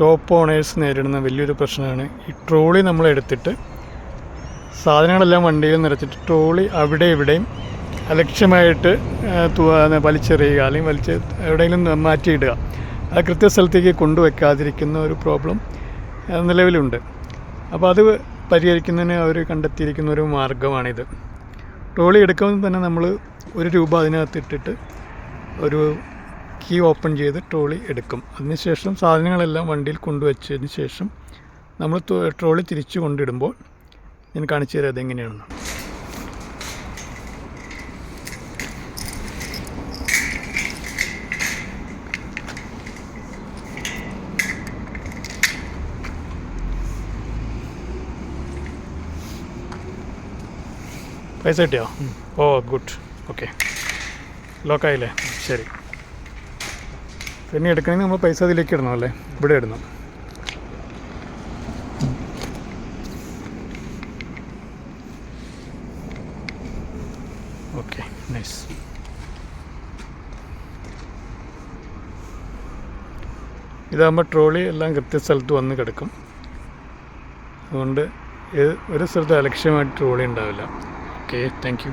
Shop owners നേരിടുന്ന വലിയൊരു പ്രശ്നമാണ് ഈ ട്രോളി നമ്മളെടുത്തിട്ട് സാധനങ്ങളെല്ലാം വണ്ടിയിൽ നിറച്ചിട്ട് ട്രോളി അവിടെ ഇവിടെയും അലക്ഷ്യമായിട്ട് വലിച്ചെറിയുക അല്ലെങ്കിൽ എവിടെയെങ്കിലും മാറ്റിയിടുക. അത് കൃത്യസ്ഥലത്തേക്ക് കൊണ്ടുവയ്ക്കാതിരിക്കുന്ന ഒരു പ്രോബ്ലം നിലവിലുണ്ട്. അപ്പോൾ അത് പരിഹരിക്കുന്നതിന് അവർ കണ്ടെത്തിയിരിക്കുന്ന ഒരു മാർഗ്ഗമാണിത്. ട്രോളി എടുക്കുമ്പോൾ തന്നെ നമ്മൾ ₹1 അതിനകത്ത് ഇട്ടിട്ട് ഒരു കീ ഓപ്പൺ ചെയ്ത് ട്രോളി എടുക്കും. അതിനുശേഷം സാധനങ്ങളെല്ലാം വണ്ടിയിൽ കൊണ്ടുവച്ചതിന് ശേഷം നമ്മൾ ട്രോളി തിരിച്ചു കൊണ്ടിടുമ്പോൾ ഞാൻ കാണിച്ചു തരാം അതെങ്ങനെയാണെന്ന്. പൈസ കിട്ടിയോ? ഓ ഗുഡ്, ഓക്കെ. ലോക്കായില്ലേ? ശരി. പിന്നെ എടുക്കണമെങ്കിൽ നമ്മൾ പൈസ അതിലേക്ക് ഇടണം അല്ലേ? ഇവിടെ ഇടണം. Okay, nice. ഇതാകുമ്പോൾ ട്രോളി എല്ലാം കൃത്യസ്ഥലത്ത് വന്ന് കിടക്കും. അതുകൊണ്ട് ഒരു സ്ഥലത്ത് അലക്ഷ്യമായിട്ട് ട്രോളി ഉണ്ടാവില്ല. Okay, thank you.